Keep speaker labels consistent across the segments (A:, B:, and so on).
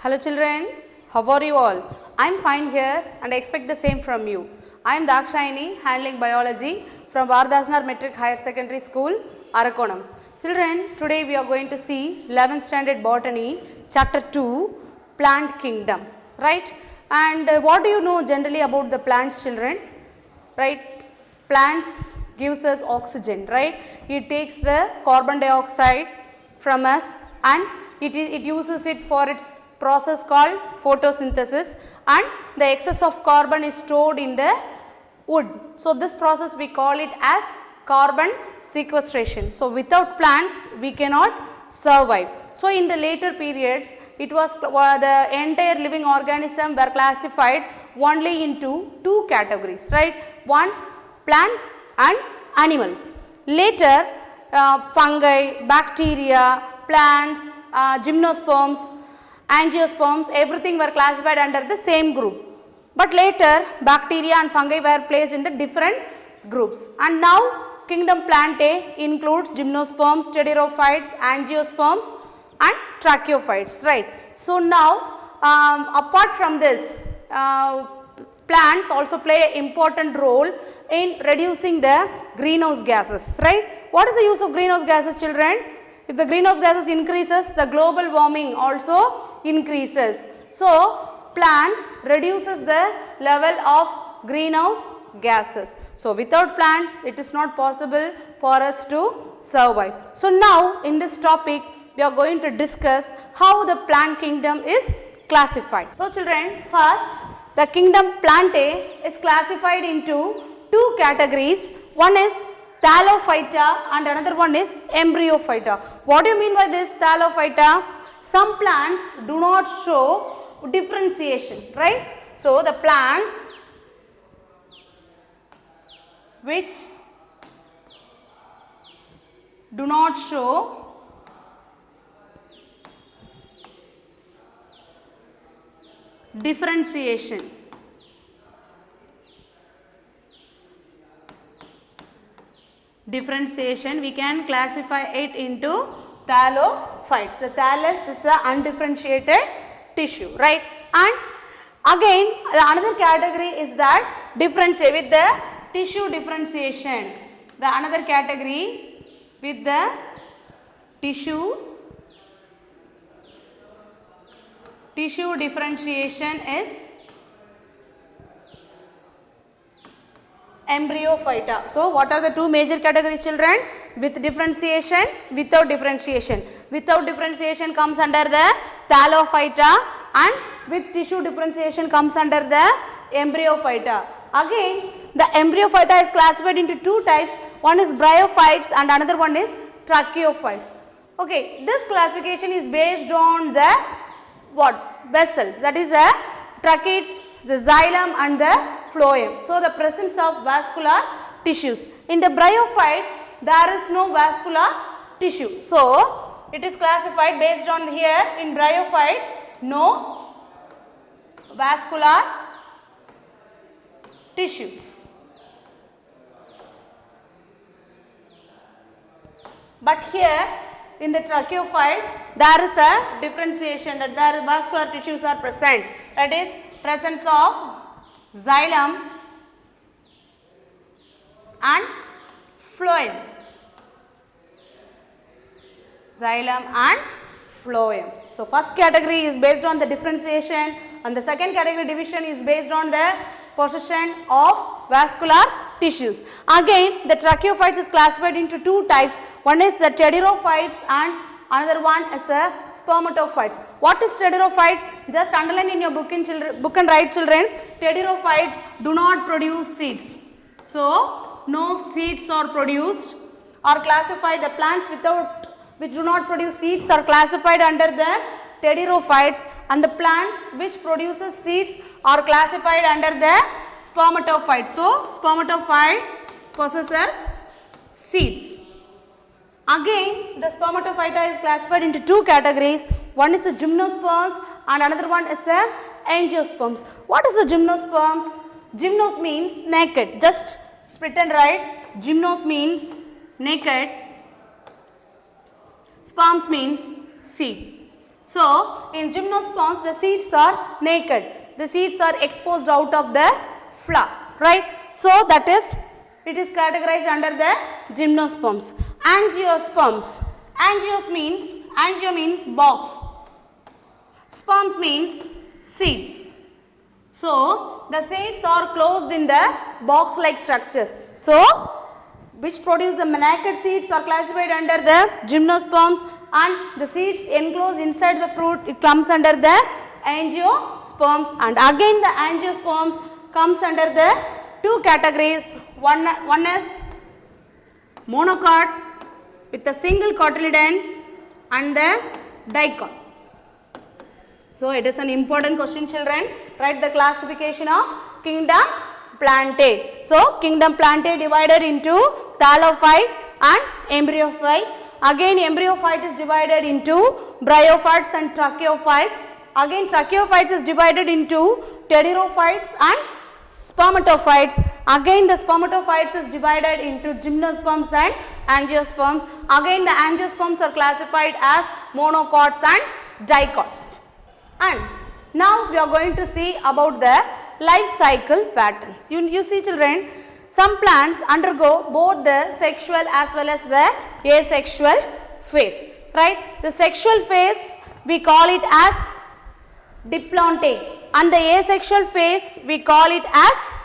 A: Hello children, how are you all? I am fine here and I expect the same from you. I am Dakshayani, handling biology from Vardhasnar Metric Higher Secondary School, Arakonam. Children, today we are going to see 11th standard botany, chapter 2, plant kingdom, right? And what do you know generally about the plants, children? Right? Plants gives us oxygen, right? It takes the carbon dioxide from us and it uses it for its process called photosynthesis, and the excess of carbon is stored in the wood. So, this process we call it as carbon sequestration. So, without plants we cannot survive. So, in the later periods it was the entire living organism were classified only into two categories, right? One, plants and animals. Later fungi, bacteria, plants, gymnosperms, angiosperms, everything were classified under the same group. But later bacteria and fungi were placed in the different groups, and now kingdom Plantae includes gymnosperms, pteridophytes, angiosperms and tracheophytes, right. So, now apart from this, plants also play an important role in reducing the greenhouse gases, right. What is the use of greenhouse gases, children? If the greenhouse gases increases, the global warming also increases. So, plants reduces the level of greenhouse gases. So, without plants it is not possible for us to survive. So, now in this topic we are going to discuss how the plant kingdom is classified. So, children, first the kingdom Plantae is classified into two categories. One is Thallophyta and another one is Embryophyta. What do you mean by this Thallophyta? Some plants do not show differentiation, right. So, the plants which do not show differentiation, we can classify it into thallophytes. The thallus is the undifferentiated tissue, right. And again another category is that differentiate with the tissue differentiation. The another category with the tissue differentiation is Embryophyta. So, what are the two major categories, children? With differentiation, without differentiation. Without differentiation comes under the Thallophyta, and with tissue differentiation comes under the Embryophyta. Again, the Embryophyta is classified into two types. One is Bryophytes and another one is Tracheophytes. Okay, this classification is based on the vessels, that is the tracheids, the xylem and the phloem. So, the presence of vascular tissues. In the Bryophytes there is no vascular tissue. So, it is classified based on here in Bryophytes no vascular tissues. But here in the Tracheophytes there is a differentiation, that there vascular tissues are present, that is presence of xylem and phloem. So, first category is based on the differentiation and the second category division is based on the possession of vascular tissues. Again, the Tracheophytes is classified into two types. One is the Pteridophytes and another one is a Spermatophytes. What is Pteridophytes? Just underline in your book and write, children. Pteridophytes do not produce seeds. So, no seeds are produced, are classified. The plants which do not produce seeds are classified under the Pteridophytes, and the plants which produces seeds are classified under the Spermatophytes. So, Spermatophyte possesses seeds. Again, the Spermatophyta is classified into two categories. One is the gymnosperms and another one is the angiosperms. What is the gymnosperms? Gymnos means naked. Just split and write. Gymnos means naked. Sperms means seed. So, in gymnosperms, the seeds are naked. The seeds are exposed out of the flower, right? So, that is, it is categorized under the gymnosperms. Angiosperms. Angio means box. Sperms means seed. So, the seeds are closed in the box-like structures. So, which produce the naked seeds are classified under the gymnosperms, and the seeds enclosed inside the fruit, it comes under the angiosperms, and again the angiosperms comes under the two categories. One is monocot with a single cotyledon and the dicot. So, it is an important question, children. Write the classification of kingdom Plantae. So, kingdom Plantae divided into thallophyte and embryophyte. Again, embryophyte is divided into bryophytes and tracheophytes. Again, tracheophytes is divided into pteridophytes and spermatophytes. Again, the spermatophytes is divided into gymnosperms and angiosperms. Again, the angiosperms are classified as monocots and dicots. And now we are going to see about the life cycle patterns. You see, children, some plants undergo both the sexual as well as the asexual phase, right? The sexual phase we call it as diplontic, and the asexual phase we call it as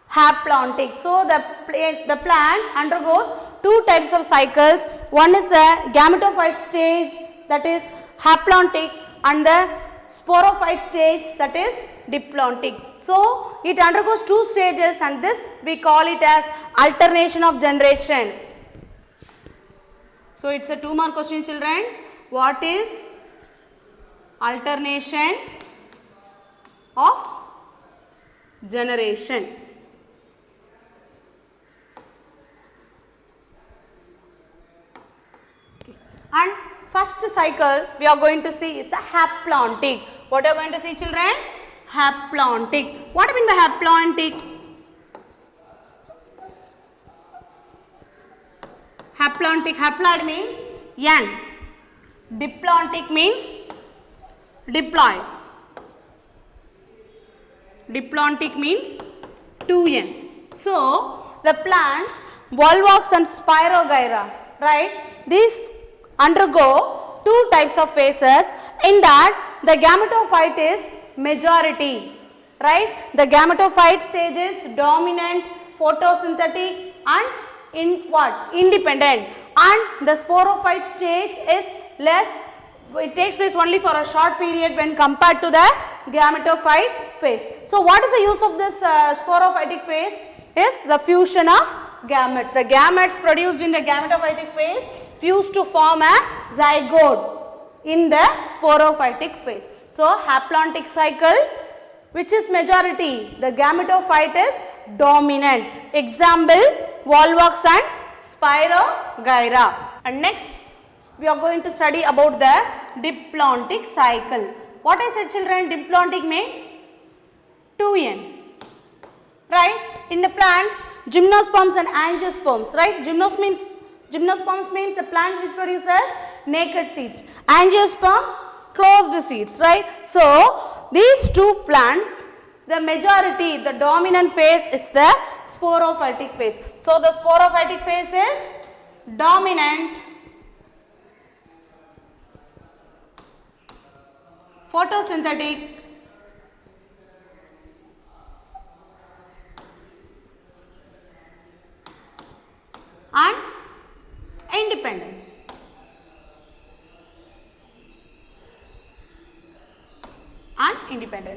A: haplontic. So, the plant undergoes two types of cycles. One is a gametophyte stage, that is haplontic, and the sporophyte stage, that is diplontic. So, it undergoes two stages, and this we call it as alternation of generation. So, it is a 2-mark question, children. What is alternation of generation? And first cycle we are going to see is the haplontic. What are you going to see, children? Haplontic. What do you mean by haplontic? Haplontic, haploid means young. Diplontic means diploid. Diplontic means too young. So, the plants Volvox and Spirogyra, right? These undergo two types of phases. In that, the gametophyte is majority, right? The gametophyte stage is dominant, photosynthetic, and independent, and the sporophyte stage is less. It takes place only for a short period when compared to the gametophyte phase. So, what is the use of this sporophytic phase? Is the fusion of gametes. The gametes produced in the gametophytic phase fuse to form a zygote in the sporophytic phase. So, haplontic cycle, which is majority, the gametophyte is dominant. Example, Volvox and Spirogyra. And next, we are going to study about the diplontic cycle. What I said, children? Diplontic means too young, right? In the plants, gymnosperms and angiosperms, right? Gymnosperms means the plants which produces naked seeds. Angiosperms, closed seeds, right? So, these two plants, the majority, the dominant phase is the sporophytic phase. So, the sporophytic phase is dominant, photosynthetic, and independent.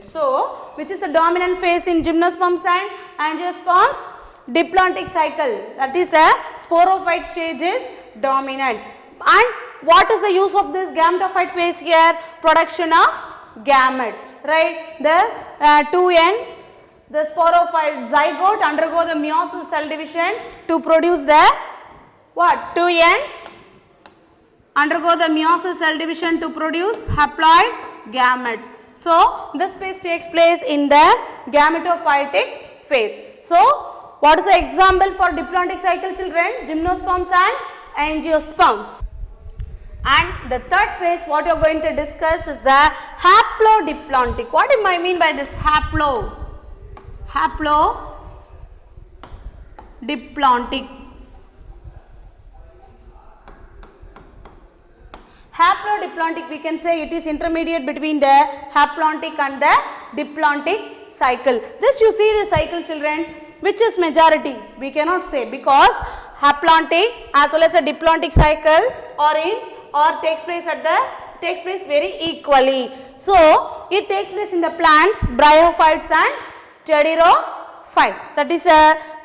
A: So, which is the dominant phase in gymnosperms and angiosperms? Diplontic cycle, that is a sporophyte stage is dominant. And what is the use of this gametophyte phase here? Production of gametes, right? The 2N, the sporophyte zygote undergo the meiosis cell division to produce the what? 2N undergo the meiosis cell division to produce haploid gametes. So, this phase takes place in the gametophytic phase. So, what is the example for diplontic cycle, children? Gymnosperms and angiosperms. And the third phase what you are going to discuss is the haplodiplontic. What do I mean by this haplo? Haplodiplontic. Haplodiplontic, we can say it is intermediate between the haplontic and the diplontic cycle. This you see the cycle, children, which is majority? We cannot say, because haplontic as well as a diplontic cycle takes place very equally. So it takes place in the plants, bryophytes and pteridophytes. That is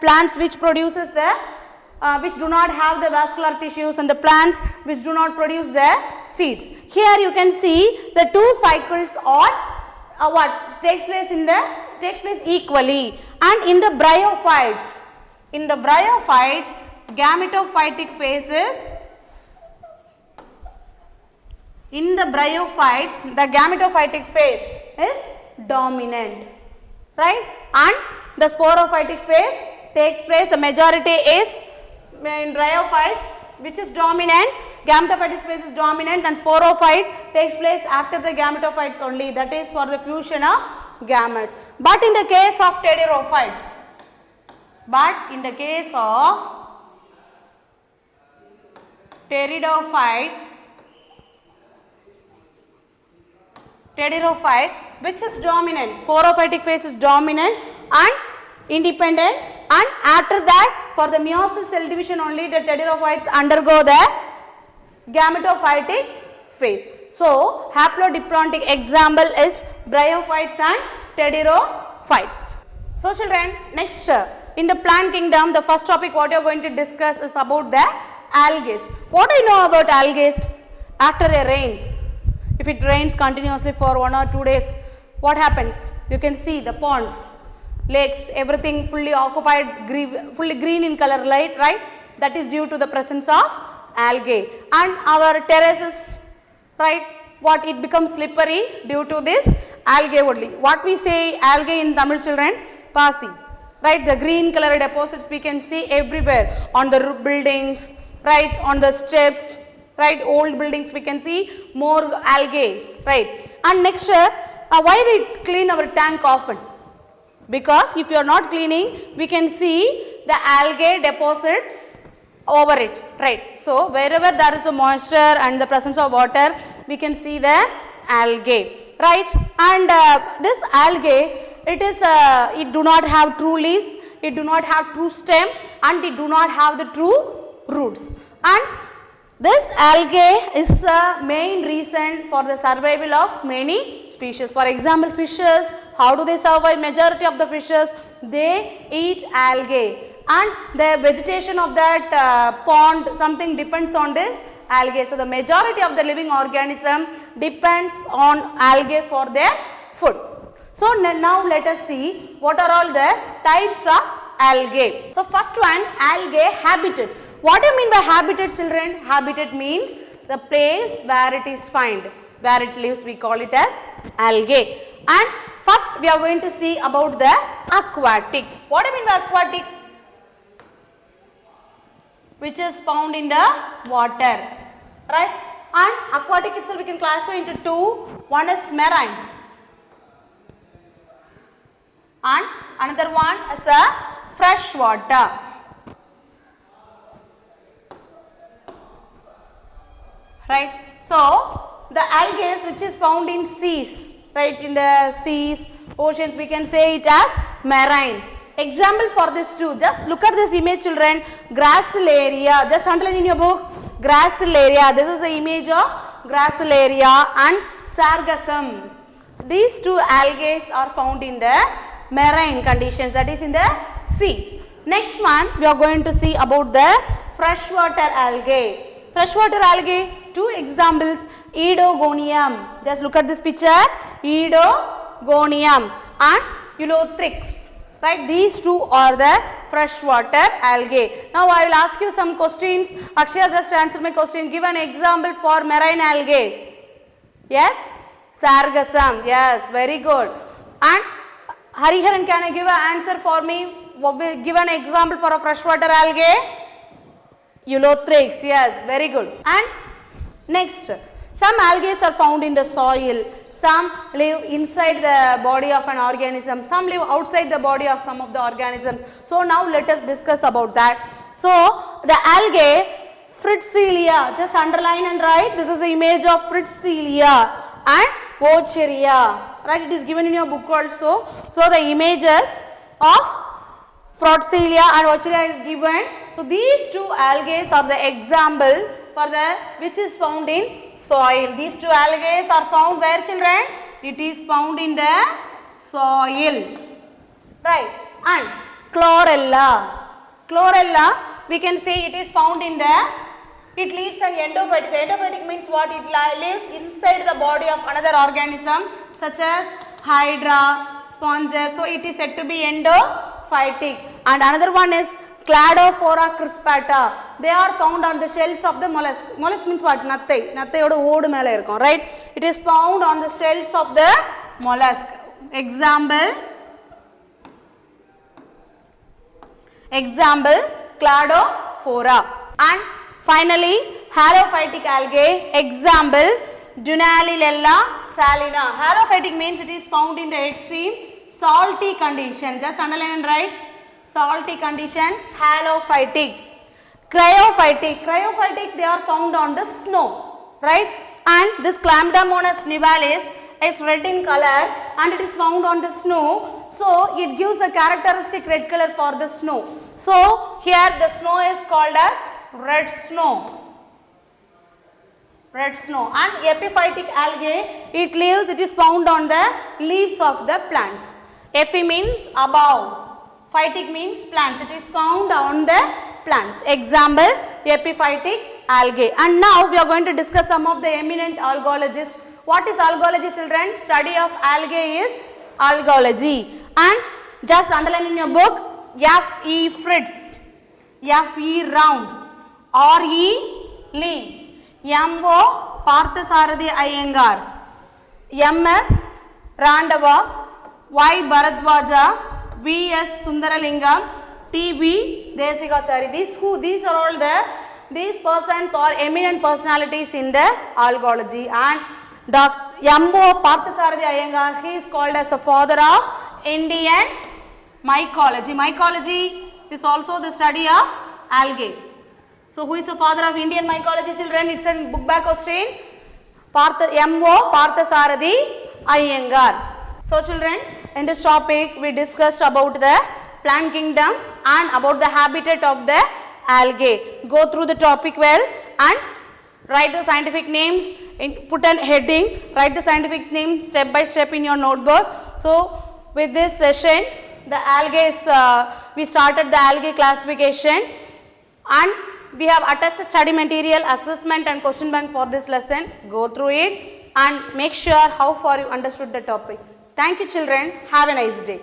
A: plants which produces the which do not have the vascular tissues, and the plants which do not produce the seeds. Here you can see the two cycles are what takes place equally. And in the bryophytes, gametophytic phases. In the bryophytes, the gametophytic phase is dominant, right? And the sporophytic phase takes place, the majority is in bryophytes, which is dominant. Gametophytic phase is dominant, and sporophyte takes place after the gametophytes only, that is for the fusion of gametes. But in the case of pteridophytes, which is dominant, sporophytic phase is dominant and independent, and after that for the meiosis cell division only the pteridophytes undergo the gametophytic phase. So haplodiplontic example is bryophytes and pteridophytes. So children, next in the plant kingdom, the first topic what you are going to discuss is about the algae. What do you know about algae? After a rain, if it rains continuously for 1 or 2 days, what happens? You can see the ponds, lakes, everything fully occupied, fully green in color, right? That is due to the presence of algae. And our terraces, right, what it becomes slippery due to this algae only. What we say algae in Tamil, children? Pasi, right? The green color deposits we can see everywhere on the buildings, right, on the steps, right, old buildings we can see more algae, right? And next, why we clean our tank often? Because if you are not cleaning, we can see the algae deposits over it, right? So wherever there is a moisture and the presence of water, we can see the algae, right? And this algae, it do not have true leaves, it do not have true stem, and it do not have the true roots. And this algae is the main reason for the survival of many species. For example, fishes, how do they survive? Majority of the fishes, they eat algae, and the vegetation of that pond, something depends on this algae. So the majority of the living organism depends on algae for their food. So now let us see what are all the types of algae. So first one, algae habitat. What do you mean by habitat, children? Habitat means the place where it is found, where it lives, we call it as algae. And first we are going to see about the aquatic. What do you mean by aquatic? Which is found in the water, right? And aquatic itself we can classify into two. One is marine and another one is a fresh water. Right. So the algae which is found in seas, right, in the seas, oceans, we can say it as marine. Example for this too, just look at this image, children. Gracilaria, just underline in your book, Gracilaria. This is the image of Gracilaria and Sargassum. These two algae are found in the marine conditions, that is in the seas. Next one we are going to see about the freshwater algae. Freshwater algae, two examples, Edogonium. Just look at this picture, Edogonium and Ulothrix. Right, these two are the freshwater algae. Now I will ask you some questions. Akshaya, just answer my question. Give an example for marine algae. Yes, Sargassum. Yes, very good. And Hariharan, can I give an answer for me? Give an example for a freshwater algae. Ulothrix. Yes, very good. And Next, some algae are found in the soil, some live inside the body of an organism, some live outside the body of some of the organisms. So now let us discuss about that. So the algae Fritzilia, just underline and write, this is the image of Fritzilia and Vaucheria, right? It is given in your book also. So the images of Fritzilia and Vaucheria is given. So these two algae are the example for the which is found in soil. These two algae are found where, children? It is found in the soil, right? And chlorella. Chlorella, we can say it is found in the, it leads an endophytic. Endophytic means what? It lives inside the body of another organism such as hydra, sponges. So it is said to be endophytic. And another one is Cladophora crispata. They are found on the shells of the mollusk. Mollusk means what? Nattai. Nattai oda odu mele irukum, right? It is found on the shells of the mollusk. Example Cladophora. And finally, halophytic algae. Example Dunaliella salina. Halophytic means it is found in the extreme salty condition. Just underline and write. Salty conditions, halophytic. Cryophytic. Cryophytic, they are found on the snow, right? And this Chlamydomonas nivalis is red in color and it is found on the snow. So it gives a characteristic red color for the snow. So here the snow is called as red snow. Red snow. And epiphytic algae, it is found on the leaves of the plants. Epi means above. Phytic means plants. It is found on the plants. Example, epiphytic algae. And now we are going to discuss some of the eminent algologists. What is algology, children? Study of algae is algology. And just underline in your book, F.E. Fritz, F.E. Round, R.E. Lee, M.O. Parthasarathi Iyengar, M.S. Randava, Y. Bharadwaja, V.S. Sundaralingam, T.B. Desikachari. These are all these persons are eminent personalities in the algology. And Dr. M.O. Parthasarathi Iyengar, he is called as a father of Indian mycology. Mycology is also the study of algae. So who is the father of Indian mycology, children? It's a book back question. M.O. Parthasarathi Iyengar. So children, in this topic we discussed about the plant kingdom and about the habitat of the algae. Go through the topic well and write the scientific names, put an heading, write the scientific names step by step in your notebook. So with this session, the algae we started the algae classification and we have attached the study material, assessment and question bank for this lesson. Go through it and make sure how far you understood the topic. Thank you, children. Have a nice day.